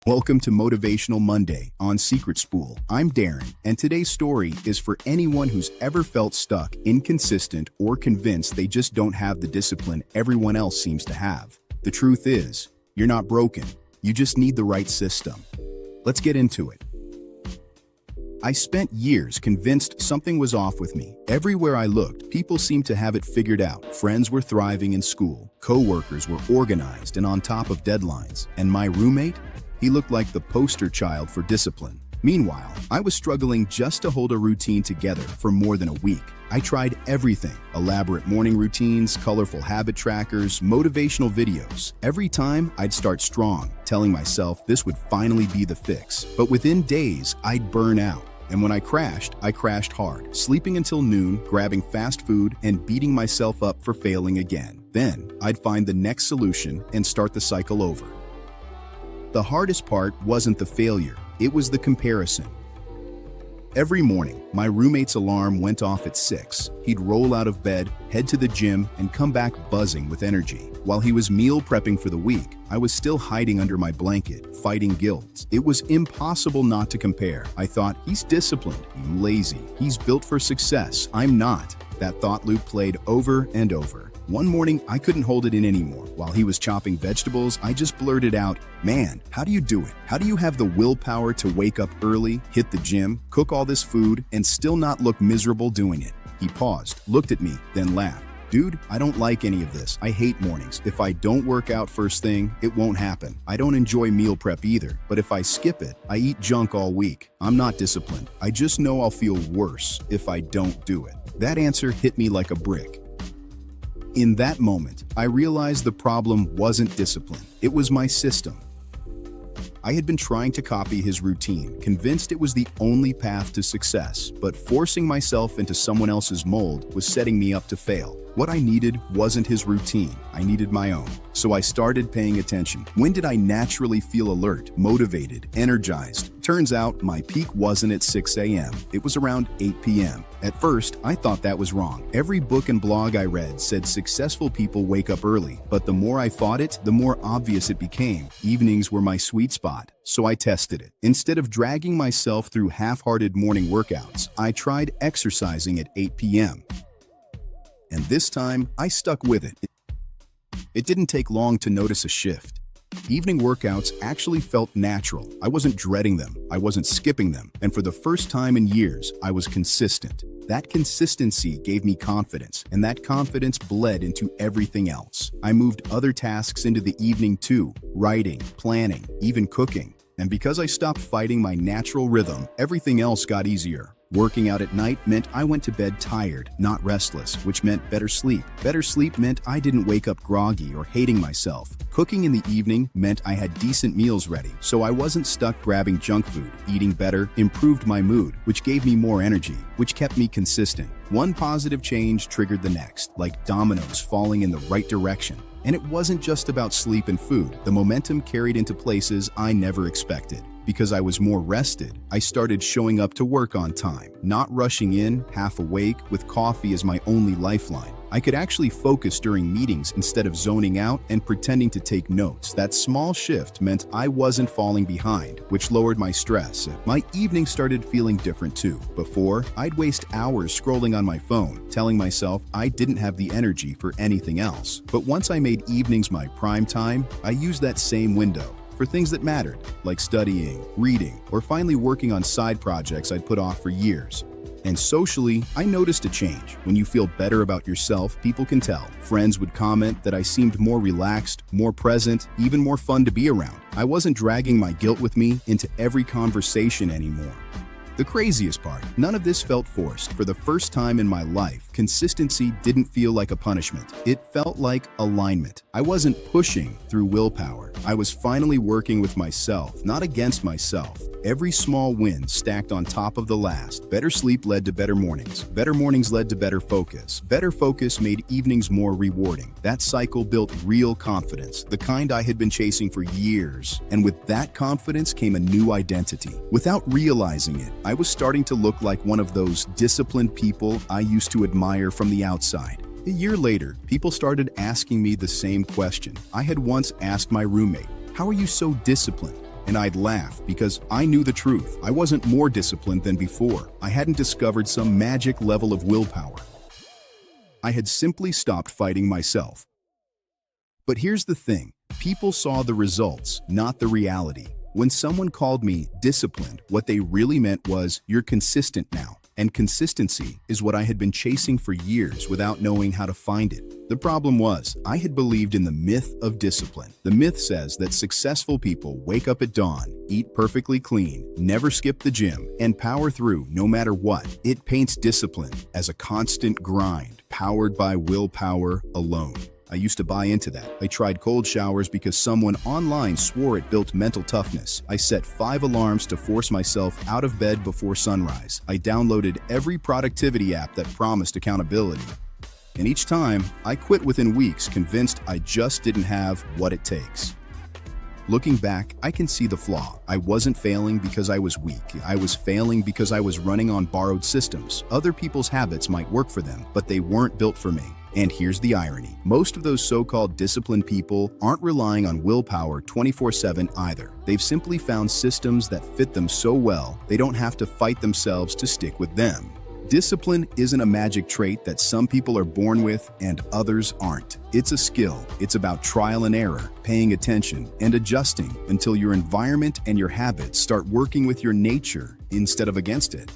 Welcome to Motivational Monday on SecretSpool. I'm Darren, and today's story is for anyone who's ever felt stuck, inconsistent, or convinced they just don't have the discipline everyone else seems to have. The truth is, you're not broken. You just need the right system. Let's get into it. I spent years convinced something was off with me. Everywhere I looked, people seemed to have it figured out. Friends were thriving in school, co-workers were organized and on top of deadlines, and my roommate? He looked like the poster child for discipline. Meanwhile, I was struggling just to hold a routine together for more than a week. I tried everything: elaborate morning routines, colorful habit trackers, motivational videos. Every time, I'd start strong, telling myself this would finally be the fix. But within days, I'd burn out. And when I crashed hard, sleeping until noon, grabbing fast food, and beating myself up for failing again. Then, I'd find the next solution and start the cycle over. The hardest part wasn't the failure, it was the comparison. Every morning, my roommate's alarm went off at 6. He'd roll out of bed, head to the gym, and come back buzzing with energy. While he was meal prepping for the week, I was still hiding under my blanket, fighting guilt. It was impossible not to compare. I thought, he's disciplined, I'm lazy, he's built for success, I'm not. That thought loop played over and over. One morning, I couldn't hold it in anymore. While he was chopping vegetables, I just blurted out, "Man, how do you do it? How do you have the willpower to wake up early, hit the gym, cook all this food, and still not look miserable doing it?" He paused, looked at me, then laughed. "Dude, I don't like any of this. I hate mornings. If I don't work out first thing, it won't happen. I don't enjoy meal prep either, but if I skip it, I eat junk all week. I'm not disciplined. I just know I'll feel worse if I don't do it." That answer hit me like a brick. In that moment, I realized the problem wasn't discipline. It was my system. I had been trying to copy his routine, convinced it was the only path to success, but forcing myself into someone else's mold was setting me up to fail. What I needed wasn't his routine, I needed my own. So I started paying attention. When did I naturally feel alert, motivated, energized? Turns out my peak wasn't at 6 a.m., it was around 8 p.m. At first, I thought that was wrong. Every book and blog I read said successful people wake up early, but the more I fought it, the more obvious it became. Evenings were my sweet spot, so I tested it. Instead of dragging myself through half-hearted morning workouts, I tried exercising at 8 p.m. And this time, I stuck with it. It didn't take long to notice a shift. Evening workouts actually felt natural. I wasn't dreading them, I wasn't skipping them, and for the first time in years, I was consistent. That consistency gave me confidence, and that confidence bled into everything else. I moved other tasks into the evening too: writing, planning, even cooking. And because I stopped fighting my natural rhythm, everything else got easier. Working out at night meant I went to bed tired, not restless, which meant better sleep. Better sleep meant I didn't wake up groggy or hating myself. Cooking in the evening meant I had decent meals ready, so I wasn't stuck grabbing junk food. Eating better improved my mood, which gave me more energy, which kept me consistent. One positive change triggered the next, like dominoes falling in the right direction. And it wasn't just about sleep and food. The momentum carried into places I never expected. Because I was more rested, I started showing up to work on time, not rushing in, half awake, with coffee as my only lifeline. I could actually focus during meetings instead of zoning out and pretending to take notes. That small shift meant I wasn't falling behind, which lowered my stress. My evening started feeling different too. Before, I'd waste hours scrolling on my phone, telling myself I didn't have the energy for anything else. But once I made evenings my prime time, I used that same window for things that mattered, like studying, reading, or finally working on side projects I'd put off for years. And socially, I noticed a change. When you feel better about yourself, people can tell. Friends would comment that I seemed more relaxed, more present, even more fun to be around. I wasn't dragging my guilt with me into every conversation anymore. The craziest part, none of this felt forced. For the first time in my life, consistency didn't feel like a punishment. It felt like alignment. I wasn't pushing through willpower. I was finally working with myself, not against myself. Every small win stacked on top of the last. Better sleep led to better mornings. Better mornings led to better focus. Better focus made evenings more rewarding. That cycle built real confidence, the kind I had been chasing for years. And with that confidence came a new identity. Without realizing it, I was starting to look like one of those disciplined people I used to admire from the outside. A year later, people started asking me the same question I had once asked my roommate: "How are you so disciplined?" and I'd laugh because I knew the truth. I wasn't more disciplined than before. I hadn't discovered some magic level of willpower. I had simply stopped fighting myself. But here's the thing. People saw the results, not the reality. When someone called me disciplined, what they really meant was, you're consistent now. And consistency is what I had been chasing for years without knowing how to find it. The problem was, I had believed in the myth of discipline. The myth says that successful people wake up at dawn, eat perfectly clean, never skip the gym, and power through no matter what. It paints discipline as a constant grind, powered by willpower alone. I used to buy into that. I tried cold showers because someone online swore it built mental toughness. I set 5 alarms to force myself out of bed before sunrise. I downloaded every productivity app that promised accountability. And each time, I quit within weeks, convinced I just didn't have what it takes. Looking back, I can see the flaw. I wasn't failing because I was weak. I was failing because I was running on borrowed systems. Other people's habits might work for them, but they weren't built for me. And here's the irony. Most of those so-called disciplined people aren't relying on willpower 24/7 either. They've simply found systems that fit them so well, they don't have to fight themselves to stick with them. Discipline isn't a magic trait that some people are born with and others aren't. It's a skill. It's about trial and error, paying attention, and adjusting until your environment and your habits start working with your nature instead of against it.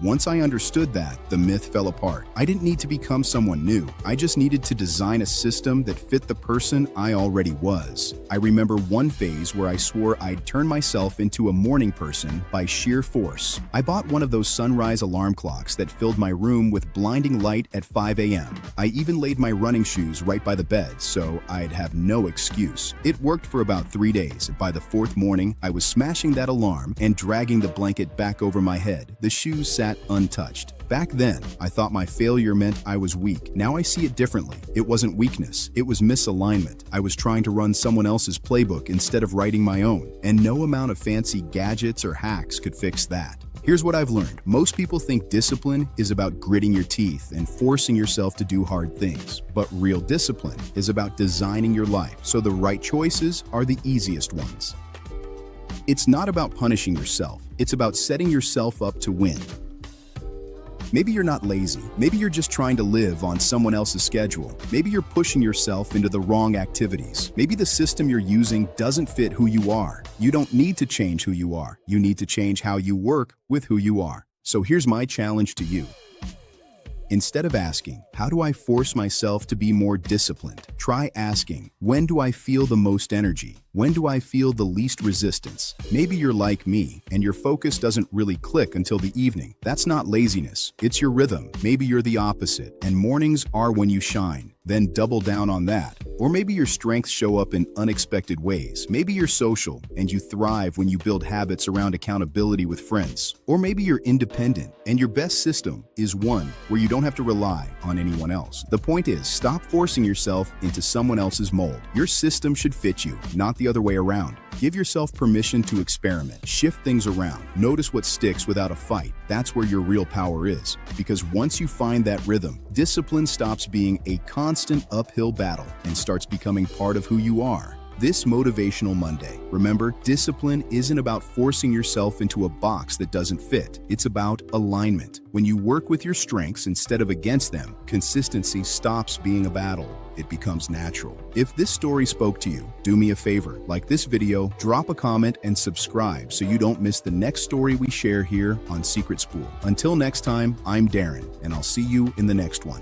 Once I understood that, the myth fell apart. I didn't need to become someone new. I just needed to design a system that fit the person I already was. I remember one phase where I swore I'd turn myself into a morning person by sheer force. I bought one of those sunrise alarm clocks that filled my room with blinding light at 5 a.m. I even laid my running shoes right by the bed so I'd have no excuse. It worked for about 3 days. By the 4th morning, I was smashing that alarm and dragging the blanket back over my head. The shoes sat untouched. Back then, I thought my failure meant I was weak. Now I see it differently. It wasn't weakness, it was misalignment. I was trying to run someone else's playbook instead of writing my own, and no amount of fancy gadgets or hacks could fix that. Here's what I've learned. Most people think discipline is about gritting your teeth and forcing yourself to do hard things. But real discipline is about designing your life so the right choices are the easiest ones. It's not about punishing yourself. It's about setting yourself up to win. Maybe you're not lazy. Maybe you're just trying to live on someone else's schedule. Maybe you're pushing yourself into the wrong activities. Maybe the system you're using doesn't fit who you are. You don't need to change who you are. You need to change how you work with who you are. So here's my challenge to you. Instead of asking, how do I force myself to be more disciplined? Try asking, when do I feel the most energy? When do I feel the least resistance? Maybe you're like me, and your focus doesn't really click until the evening. That's not laziness, it's your rhythm. Maybe you're the opposite, and mornings are when you shine. Then double down on that. Or maybe your strengths show up in unexpected ways. Maybe you're social, and you thrive when you build habits around accountability with friends. Or maybe you're independent, and your best system is one where you don't have to rely on anyone else. The point is, stop forcing yourself into someone else's mold. Your system should fit you, not the other way around. Give yourself permission to experiment, shift things around, notice what sticks without a fight. That's where your real power is. Because once you find that rhythm, discipline stops being a constant uphill battle and starts becoming part of who you are. This Motivational Monday, remember, discipline isn't about forcing yourself into a box that doesn't fit. It's about alignment. When you work with your strengths instead of against them, consistency stops being a battle. It becomes natural. If this story spoke to you, do me a favor, like this video, drop a comment, and subscribe so you don't miss the next story we share here on SecretSpool. Until next time, I'm Darren, and I'll see you in the next one.